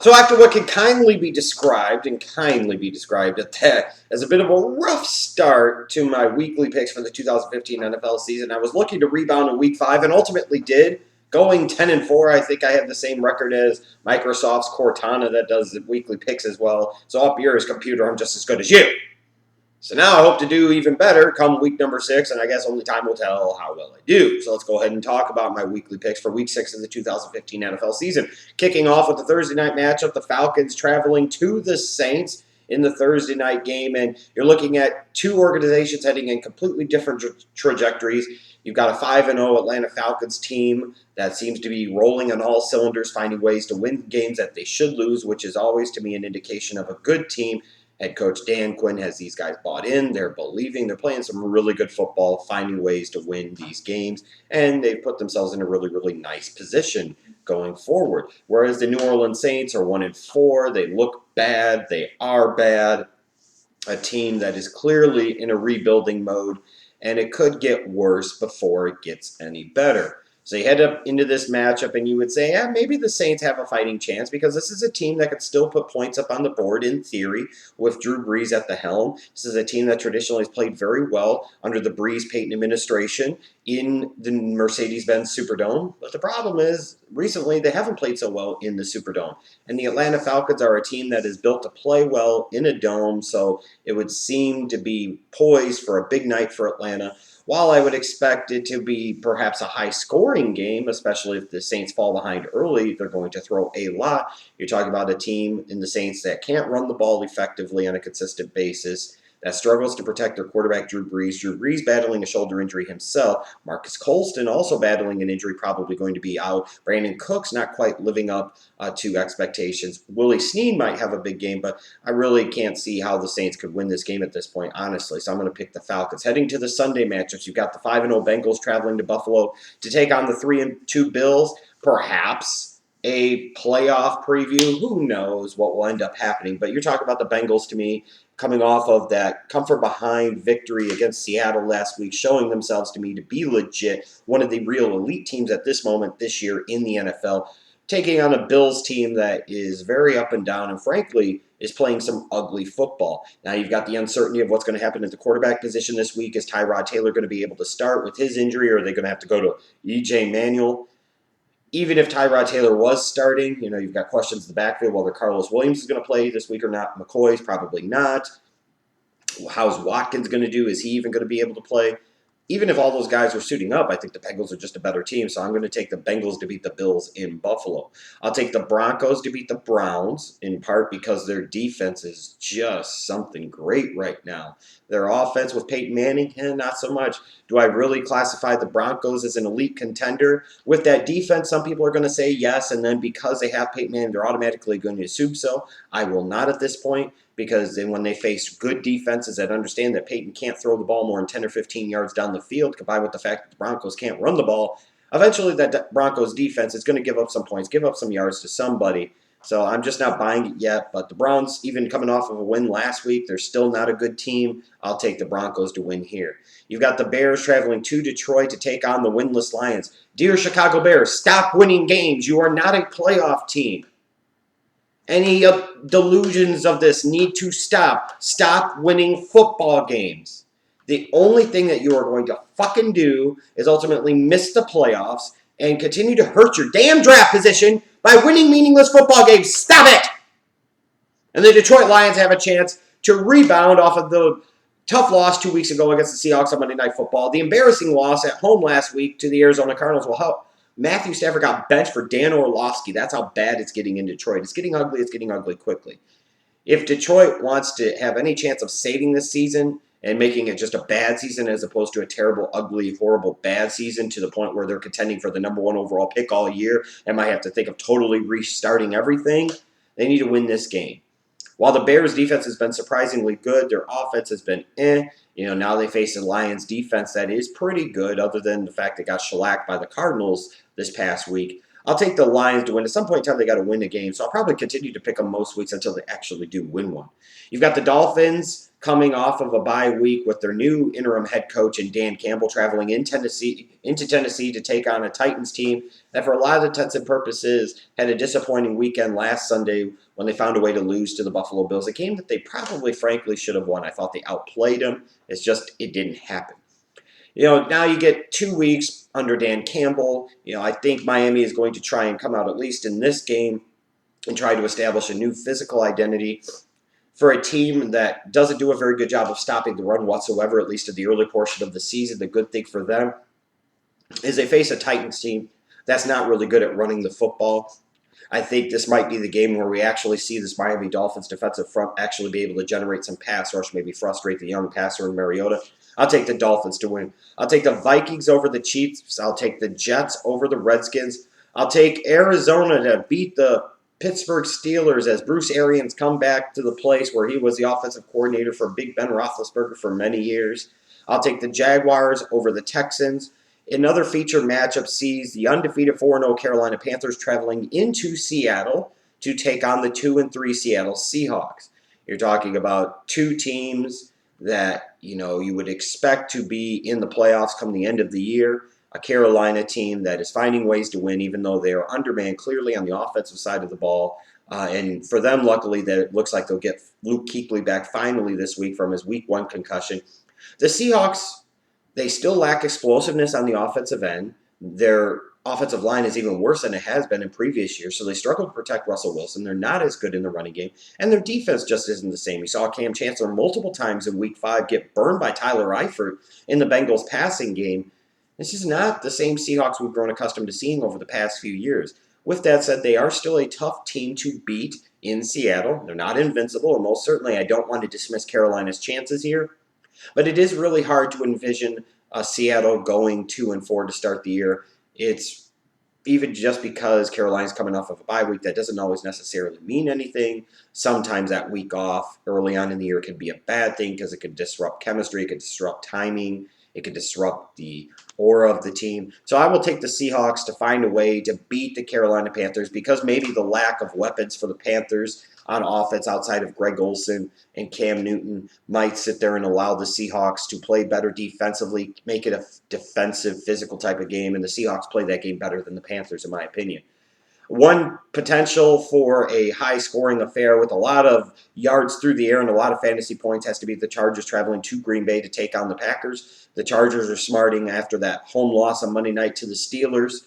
So after what can kindly be described as a bit of a rough start to my weekly picks for the 2015 NFL season, I was looking to rebound in Week 5 and ultimately did. Going 10-4, I think I have the same record as Microsoft's Cortana that does the weekly picks as well. So up yours, computer, I'm just as good as you. So now I hope to do even better come week number 6, and I guess only time will tell how well I do. So let's go ahead and talk about my weekly picks for week 6 of the 2015 NFL season. Kicking off with the Thursday night matchup, the Falcons traveling to the Saints in the Thursday night game, and you're looking at two organizations heading in completely different trajectories. You've got a 5-0 Atlanta Falcons team that seems to be rolling on all cylinders, finding ways to win games that they should lose, which is always, to me, an indication of a good team. Head coach Dan Quinn has these guys bought in. They're believing. They're playing some really good football, finding ways to win these games, and they've put themselves in a really, really nice position going forward. Whereas the New Orleans Saints are 1-4. They look bad. They are bad. A team that is clearly in a rebuilding mode, and it could get worse before it gets any better. So you head up into this matchup, and you would say, yeah, maybe the Saints have a fighting chance because this is a team that could still put points up on the board in theory with Drew Brees at the helm. This is a team that traditionally has played very well under the Brees-Payton administration in the Mercedes-Benz Superdome. But the problem is, recently, they haven't played so well in the Superdome. And the Atlanta Falcons are a team that is built to play well in a dome, so it would seem to be poised for a big night for Atlanta. While I would expect it to be perhaps a high-scoring game, especially if the Saints fall behind early, they're going to throw a lot. You're talking about a team in the Saints that can't run the ball effectively on a consistent basis, that struggles to protect their quarterback, Drew Brees. Drew Brees battling a shoulder injury himself. Marcus Colston also battling an injury, probably going to be out. Brandon Cooks not quite living up to expectations. Willie Snead might have a big game, but I really can't see how the Saints could win this game at this point, honestly. So I'm going to pick the Falcons. Heading to the Sunday matchups, you've got the 5-0 Bengals traveling to Buffalo to take on the 3-2 Bills. Perhaps a playoff preview. Who knows what will end up happening? But you're talking about the Bengals to me coming off of that comfort behind victory against Seattle last week, showing themselves to me to be legit, one of the real elite teams at this moment this year in the NFL, taking on a Bills team that is very up and down and, frankly, is playing some ugly football. Now you've got the uncertainty of what's going to happen at the quarterback position this week. Is Tyrod Taylor going to be able to start with his injury, or are they going to have to go to E.J. Manuel? Even if Tyrod Taylor was starting, you've got questions in the backfield, whether Carlos Williams is going to play this week or not. McCoy's probably not. How's Watkins going to do? Is he even going to be able to play? Even if all those guys are suiting up, I think the Bengals are just a better team, so I'm going to take the Bengals to beat the Bills in Buffalo. I'll take the Broncos to beat the Browns, in part because their defense is just something great right now. Their offense with Peyton Manning, not so much. Do I really classify the Broncos as an elite contender? With that defense, some people are going to say yes, and then because they have Peyton Manning, they're automatically going to assume so. I will not at this point, because then when they face good defenses that understand that Peyton can't throw the ball more than 10 or 15 yards down the field, combined with the fact that the Broncos can't run the ball, eventually that Broncos defense is going to give up some points, give up some yards to somebody. So I'm just not buying it yet. But the Browns, even coming off of a win last week, they're still not a good team. I'll take the Broncos to win here. You've got the Bears traveling to Detroit to take on the winless Lions. Dear Chicago Bears, stop winning games. You are not a playoff team. Any delusions of this need to stop. Stop winning football games. The only thing that you are going to fucking do is ultimately miss the playoffs and continue to hurt your damn draft position by winning meaningless football games. Stop it! And the Detroit Lions have a chance to rebound off of the tough loss 2 weeks ago against the Seahawks on Monday Night Football. The embarrassing loss at home last week to the Arizona Cardinals will help. Matthew Stafford got benched for Dan Orlovsky. That's how bad it's getting in Detroit. It's getting ugly. It's getting ugly quickly. If Detroit wants to have any chance of saving this season and making it just a bad season as opposed to a terrible, ugly, horrible, bad season to the point where they're contending for the number 1 overall pick all year and might have to think of totally restarting everything, they need to win this game. While the Bears' defense has been surprisingly good, their offense has been now they face a Lions defense that is pretty good, other than the fact they got shellacked by the Cardinals this past week. I'll take the Lions to win. At some point in time, they got to win a game, so I'll probably continue to pick them most weeks until they actually do win one. You've got the Dolphins coming off of a bye week with their new interim head coach and Dan Campbell traveling into Tennessee to take on a Titans team that, for a lot of intents and purposes, had a disappointing weekend last Sunday when they found a way to lose to the Buffalo Bills, a game that they probably, frankly, should have won. I thought they outplayed them. It's just it didn't happen. Now you get 2 weeks under Dan Campbell. I think Miami is going to try and come out at least in this game and try to establish a new physical identity for a team that doesn't do a very good job of stopping the run whatsoever, at least in the early portion of the season. The good thing for them is they face a Titans team that's not really good at running the football. I think this might be the game where we actually see this Miami Dolphins defensive front actually be able to generate some pass rush, maybe frustrate the young passer in Mariota. I'll take the Dolphins to win. I'll take the Vikings over the Chiefs. I'll take the Jets over the Redskins. I'll take Arizona to beat the Pittsburgh Steelers as Bruce Arians come back to the place where he was the offensive coordinator for Big Ben Roethlisberger for many years. I'll take the Jaguars over the Texans. Another feature matchup sees the undefeated 4-0 Carolina Panthers traveling into Seattle to take on the 2-3 Seattle Seahawks. You're talking about two teams that you would expect to be in the playoffs come the end of the year. A Carolina team that is finding ways to win, even though they are undermanned clearly on the offensive side of the ball. And for them, luckily, that it looks like they'll get Luke Kuechly back finally this week from his Week 1 concussion. The Seahawks, they still lack explosiveness on the offensive end. Their offensive line is even worse than it has been in previous years, so they struggle to protect Russell Wilson. They're not as good in the running game, and their defense just isn't the same. You saw Cam Chancellor multiple times in Week 5 get burned by Tyler Eifert in the Bengals passing game. This is not the same Seahawks we've grown accustomed to seeing over the past few years. With that said, they are still a tough team to beat in Seattle. They're not invincible, and most certainly I don't want to dismiss Carolina's chances here. But it is really hard to envision Seattle going 2-4 to start the year. It's even just because Carolina's coming off of a bye week, that doesn't always necessarily mean anything. Sometimes that week off early on in the year can be a bad thing because it could disrupt chemistry, it could disrupt timing, it could disrupt the aura of the team. So I will take the Seahawks to find a way to beat the Carolina Panthers because maybe the lack of weapons for the Panthers on offense outside of Greg Olsen and Cam Newton might sit there and allow the Seahawks to play better defensively, make it a defensive, physical type of game, and the Seahawks play that game better than the Panthers, in my opinion. One potential for a high-scoring affair with a lot of yards through the air and a lot of fantasy points has to be the Chargers traveling to Green Bay to take on the Packers. The Chargers are smarting after that home loss on Monday night to the Steelers.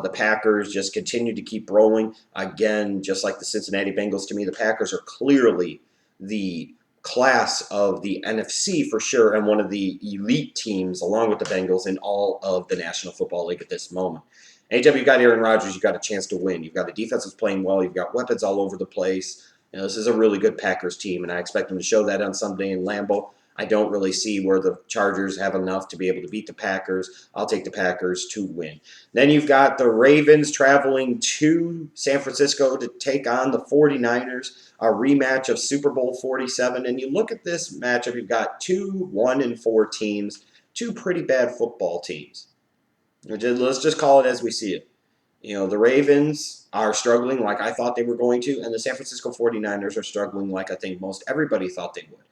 The Packers just continue to keep rolling. Again, just like the Cincinnati Bengals, to me, the Packers are clearly the class of the NFC for sure and one of the elite teams, along with the Bengals, in all of the National Football League at this moment. Anytime you've got Aaron Rodgers, you've got a chance to win. You've got a defense that's playing well. You've got weapons all over the place. This is a really good Packers team, and I expect them to show that on Sunday in Lambeau. I don't really see where the Chargers have enough to be able to beat the Packers. I'll take the Packers to win. Then you've got the Ravens traveling to San Francisco to take on the 49ers, a rematch of Super Bowl 47. And you look at this matchup, you've got two 1-4 teams, two pretty bad football teams. Let's just call it as we see it. The Ravens are struggling like I thought they were going to, and the San Francisco 49ers are struggling like I think most everybody thought they would.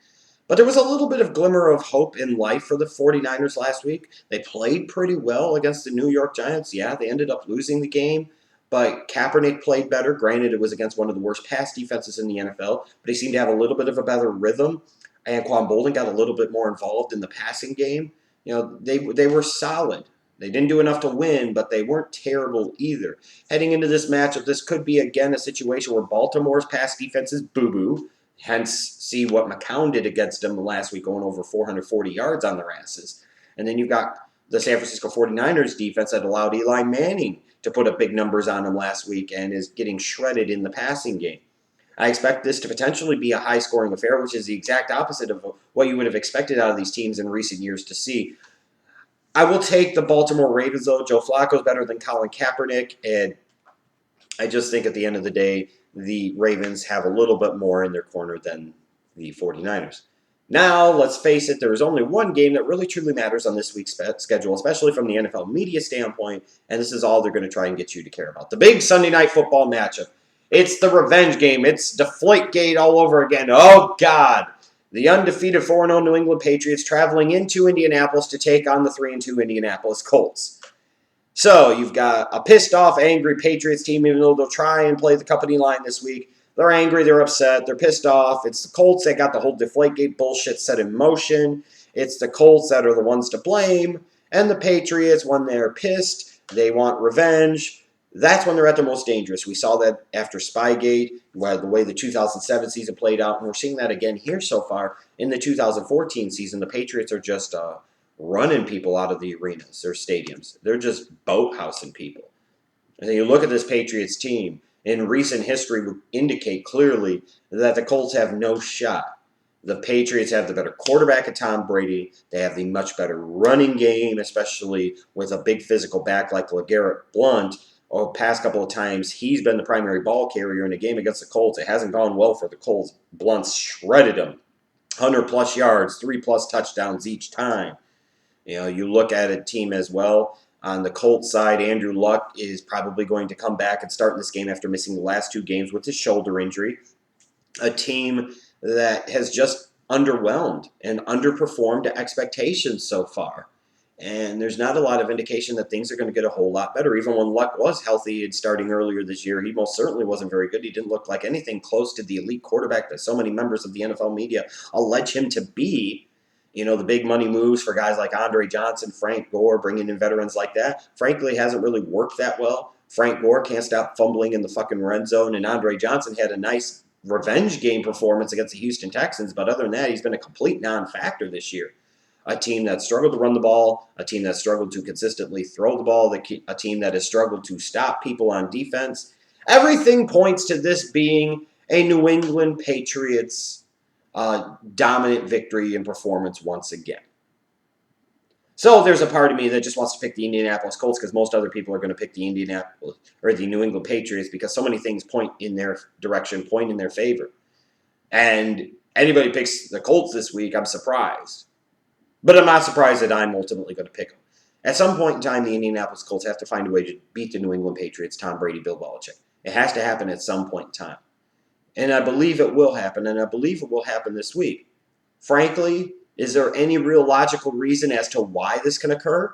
But there was a little bit of glimmer of hope in life for the 49ers last week. They played pretty well against the New York Giants. Yeah, they ended up losing the game, but Kaepernick played better. Granted, it was against one of the worst pass defenses in the NFL, but he seemed to have a little bit of a better rhythm. Anquan Bolden got a little bit more involved in the passing game. They were solid. They didn't do enough to win, but they weren't terrible either. Heading into this matchup, this could be, again, a situation where Baltimore's pass defense is boo-boo. Hence, see what McCown did against them last week, going over 440 yards on their asses. And then you've got the San Francisco 49ers defense that allowed Eli Manning to put up big numbers on them last week and is getting shredded in the passing game. I expect this to potentially be a high-scoring affair, which is the exact opposite of what you would have expected out of these teams in recent years to see. I will take the Baltimore Ravens, though. Joe Flacco's better than Colin Kaepernick, and I just think at the end of the day, the Ravens have a little bit more in their corner than the 49ers. Now, let's face it, there is only one game that really truly matters on this week's schedule, especially from the NFL media standpoint, and this is all they're going to try and get you to care about. The big Sunday Night Football matchup. It's the revenge game. It's Deflategate all over again. Oh, God. The undefeated 4-0 New England Patriots traveling into Indianapolis to take on the 3-2 Indianapolis Colts. So, you've got a pissed off, angry Patriots team, even though they'll try and play the company line this week. They're angry, they're upset, they're pissed off. It's the Colts that got the whole Deflategate bullshit set in motion. It's the Colts that are the ones to blame. And the Patriots, when they're pissed, they want revenge. That's when they're at their most dangerous. We saw that after Spygate, the way the 2007 season played out, and we're seeing that again here so far in the 2014 season. The Patriots are just running people out of the arenas, their stadiums. They're just boathousing people. And then you look at this Patriots team, in recent history would indicate clearly that the Colts have no shot. The Patriots have the better quarterback of Tom Brady. They have the much better running game, especially with a big physical back like LeGarrette Blount. Over the past couple of times, he's been the primary ball carrier in a game against the Colts. It hasn't gone well for the Colts. Blount shredded them. 100-plus yards, 3-plus touchdowns each time. You look at a team as well. On the Colts side, Andrew Luck is probably going to come back and start in this game after missing the last 2 games with his shoulder injury. A team that has just underwhelmed and underperformed to expectations so far. And there's not a lot of indication that things are going to get a whole lot better. Even when Luck was healthy and starting earlier this year, he most certainly wasn't very good. He didn't look like anything close to the elite quarterback that so many members of the NFL media allege him to be. The big money moves for guys like Andre Johnson, Frank Gore, bringing in veterans like that, frankly, hasn't really worked that well. Frank Gore can't stop fumbling in the fucking red zone, and Andre Johnson had a nice revenge game performance against the Houston Texans, but other than that, he's been a complete non-factor this year. A team that struggled to run the ball, a team that struggled to consistently throw the ball, a team that has struggled to stop people on defense. Everything points to this being a New England Patriots dominant victory and performance once again. So there's a part of me that just wants to pick the Indianapolis Colts because most other people are going to pick the Indianapolis or the New England Patriots because so many things point in their direction, point in their favor. And anybody picks the Colts this week, I'm surprised. But I'm not surprised that I'm ultimately going to pick them. At some point in time, the Indianapolis Colts have to find a way to beat the New England Patriots, Tom Brady, Bill Belichick. It has to happen at some point in time. And I believe it will happen, and I believe it will happen this week. Frankly, is there any real logical reason as to why this can occur?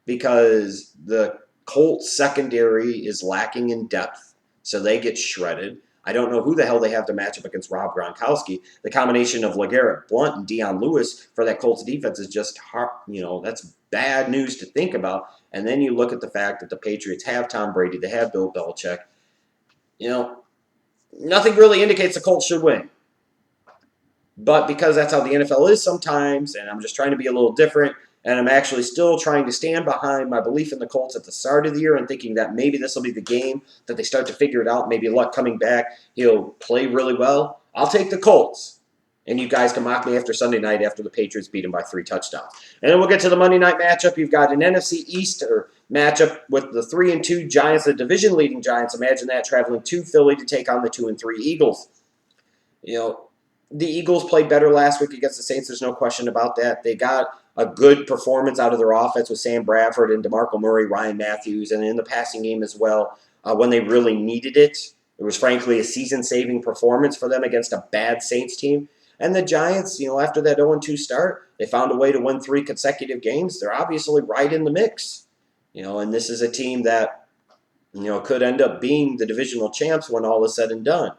Because the Colts secondary is lacking in depth, so they get shredded. I don't know who the hell they have to match up against Rob Gronkowski. The combination of LeGarrette Blount and Dion Lewis for that Colts defense is just hard. That's bad news to think about. And then you look at the fact that the Patriots have Tom Brady, they have Bill Belichick. Nothing really indicates the Colts should win. But because that's how the NFL is sometimes, and I'm just trying to be a little different, and I'm actually still trying to stand behind my belief in the Colts at the start of the year and thinking that maybe this will be the game that they start to figure it out. Maybe Luck coming back, he'll play really well. I'll take the Colts. And you guys can mock me after Sunday night after the Patriots beat them by 3 touchdowns. And then we'll get to the Monday night matchup. You've got an NFC East matchup with the 3-2 Giants, the division-leading Giants. Imagine that, traveling to Philly to take on the 2-3 Eagles. The Eagles played better last week against the Saints. There's no question about that. They got a good performance out of their offense with Sam Bradford and DeMarco Murray, Ryan Matthews, and in the passing game as well when they really needed it. It was, frankly, a season-saving performance for them against a bad Saints team. And the Giants, after that 0-2 start, they found a way to win 3 consecutive games. They're obviously right in the mix. And this is a team that, could end up being the divisional champs when all is said and done.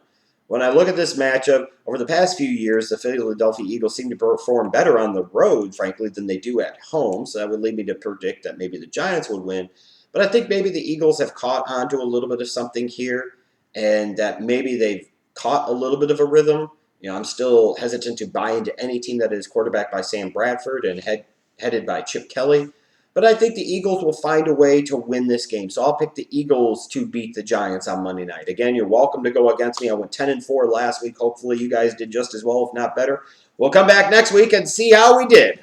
When I look at this matchup, over the past few years, the Philadelphia Eagles seem to perform better on the road, frankly, than they do at home. So that would lead me to predict that maybe the Giants would win. But I think maybe the Eagles have caught on to a little bit of something here, and that maybe they've caught a little bit of a rhythm. I'm still hesitant to buy into any team that is quarterbacked by Sam Bradford and headed by Chip Kelly. But I think the Eagles will find a way to win this game. So I'll pick the Eagles to beat the Giants on Monday night. Again, you're welcome to go against me. I went 10-4 last week. Hopefully you guys did just as well, if not better. We'll come back next week and see how we did.